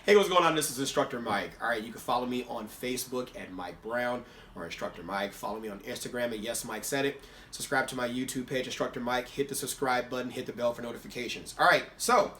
Hey, what's going on? This is Instructor Mike. All right, you can follow me on Facebook at Mike Brown or Instructor Mike. Follow me on Instagram at Yes Mike Said It. Subscribe to my YouTube page, Instructor Mike. Hit the subscribe button, hit the bell for notifications. All right, so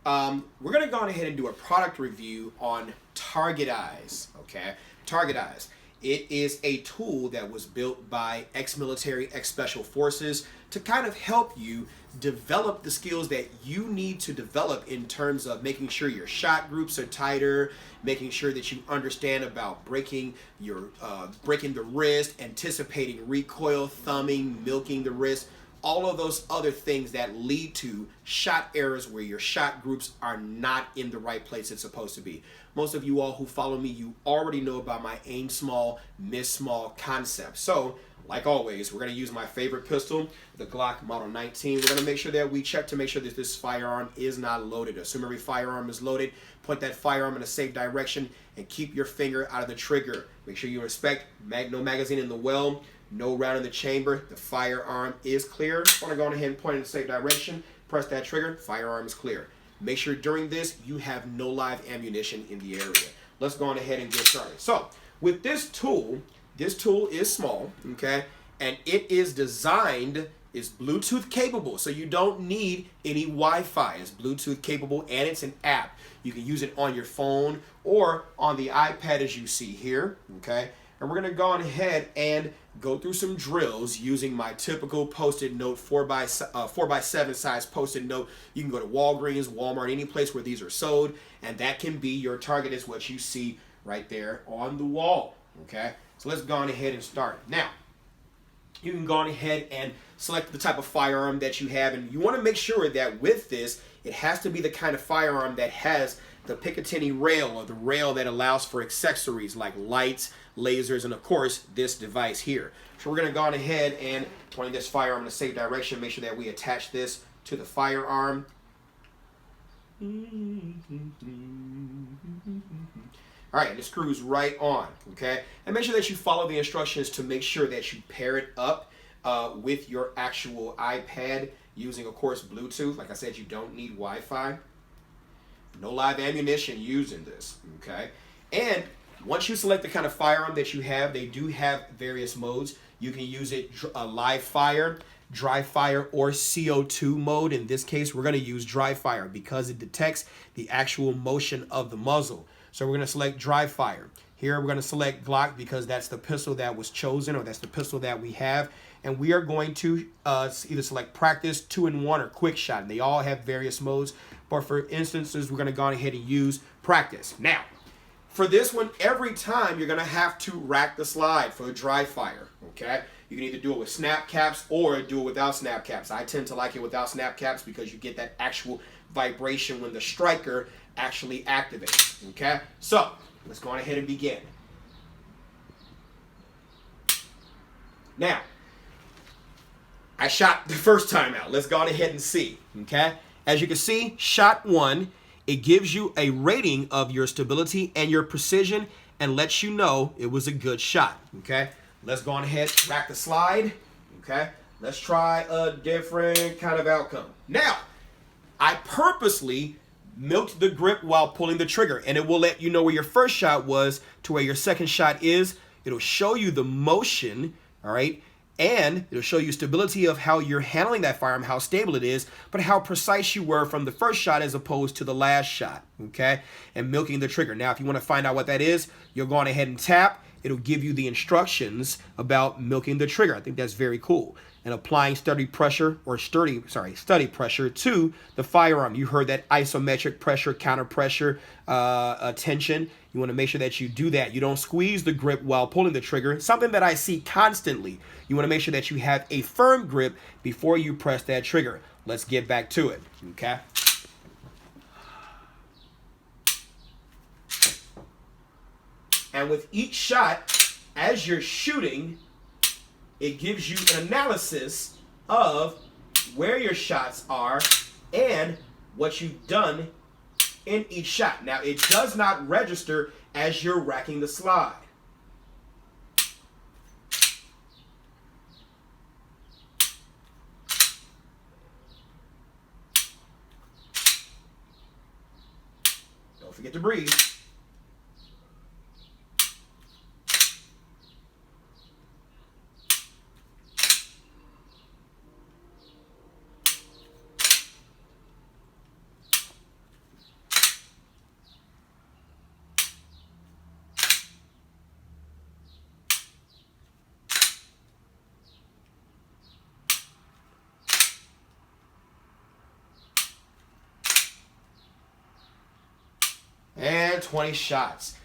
we're going to go on ahead and do a product review on Targetize, okay? Targetize. It is a tool that was built by ex-military, ex-special forces to kind of help you develop the skills that you need to develop in terms of making sure your shot groups are tighter, making sure that you understand about breaking the wrist, anticipating recoil, thumbing, milking the wrist, all of those other things that lead to shot errors where your shot groups are not in the right place it's supposed to be. Most of you all who follow me, you already know about my aim small, miss small concept. So, like always, we're going to use my favorite pistol, the Glock Model 19. We're going to make sure that we check to make sure that this firearm is not loaded. Assume every firearm is loaded. Point that firearm in a safe direction and keep your finger out of the trigger. Make sure you respect no magazine in the well, no round in the chamber. The firearm is clear. I want to go ahead and point in a safe direction. Press that trigger. Firearm is clear. Make sure during this you have no live ammunition in the area. Let's go on ahead and get started. So with this tool is small, okay, and it is designed, is Bluetooth capable, so you don't need any Wi-Fi. It's Bluetooth capable and it's an app. You can use it on your phone or on the iPad as you see here, okay? And we're gonna go on ahead and go through some drills using my typical Post-it note 4x7 size Post-it note. You can go to Walgreens, Walmart, any place where these are sold, and that can be your target, is what you see right there on the wall, okay? So let's go on ahead and start. Now, you can go on ahead and select the type of firearm that you have, and you want to make sure that with this, it has to be the kind of firearm that has the Pic rail, or the rail that allows for accessories like lights, lasers, and of course, this device here. So we're going to go on ahead and point this firearm in a safe direction, make sure that we attach this to the firearm. All right, and it screws right on, okay? And make sure that you follow the instructions to make sure that you pair it up with your actual iPad using, of course, Bluetooth. Like I said, you don't need Wi-Fi. No live ammunition used in this, okay? And once you select the kind of firearm that you have, they do have various modes. You can use it live fire, dry fire, or CO2 mode. In this case, we're going to use dry fire because it detects the actual motion of the muzzle. So we're going to select dry fire. Here we're going to select Glock because that's the pistol that was chosen, or that's the pistol that we have. And we are going to either select practice, 2-in-1, or quick shot. And they all have various modes. But for instances, we're going to go ahead and use practice. Now, for this one, every time you're going to have to rack the slide for the dry fire, okay? You can either do it with snap caps or do it without snap caps. I tend to like it without snap caps because you get that actual vibration when the striker actually activates, okay? So, let's go on ahead and begin. Now, I shot the first time out. Let's go on ahead and see, okay? As you can see, shot 1, it gives you a rating of your stability and your precision and lets you know it was a good shot, okay? Let's go on ahead, rack the slide, okay? Let's try a different kind of outcome. Now, I purposely milked the grip while pulling the trigger, and it will let you know where your first shot was to where your second shot is. It'll show you the motion, all right? And it'll show you stability of how you're handling that firearm, how stable it is, but how precise you were from the first shot as opposed to the last shot, okay? And milking the trigger. Now, if you want to find out what that is, you'll go on ahead and tap. It'll give you the instructions about milking the trigger. I think that's very cool. And applying steady pressure to the firearm. You heard that isometric pressure, counter pressure, tension. You want to make sure that you do that. You don't squeeze the grip while pulling the trigger. Something that I see constantly. You want to make sure that you have a firm grip before you press that trigger. Let's get back to it, okay? And with each shot, as you're shooting, it gives you an analysis of where your shots are and what you've done in each shot. Now, it does not register as you're racking the slide. forget to breathe. And 20 shots.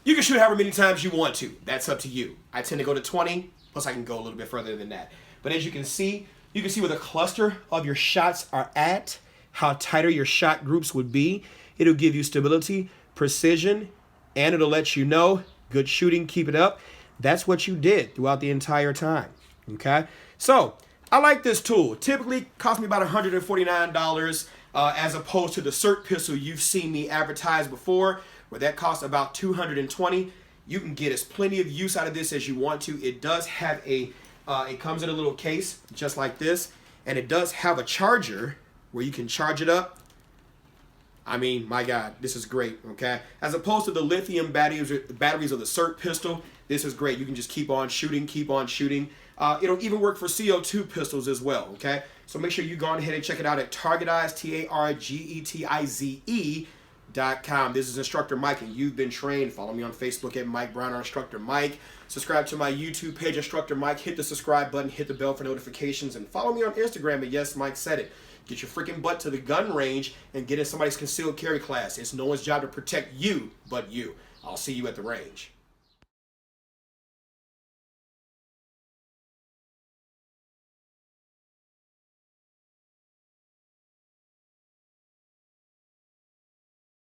You can shoot however many times you want to. That's up to you. I tend to go to 20, plus I can go a little bit further than that. But as you can see where the cluster of your shots are at, how tighter your shot groups would be. It'll give you stability, precision, and it'll let you know, good shooting, keep it up. That's what you did throughout the entire time, okay? So, I like this tool. Typically cost me about $149 as opposed to the CERT pistol you've seen me advertise before, where that costs about $220. You can get as plenty of use out of this as you want to. It does have a, it comes in a little case just like this, and it does have a charger where you can charge it up. I mean, my God, this is great, okay? As opposed to the lithium batteries of the CERT pistol, this is great. You can just keep on shooting, keep on shooting. It'll even work for CO2 pistols as well, okay? So make sure you go on ahead and check it out at Targetize, Targetize.com. This is Instructor Mike, and you've been trained. Follow me on Facebook at Mike Brown or Instructor Mike. Subscribe to my YouTube page, Instructor Mike. Hit the subscribe button, hit the bell for notifications, and follow me on Instagram at Yes Mike Said It. Get your freaking butt to the gun range and get in somebody's concealed carry class. It's no one's job to protect you but you. I'll see you at the range.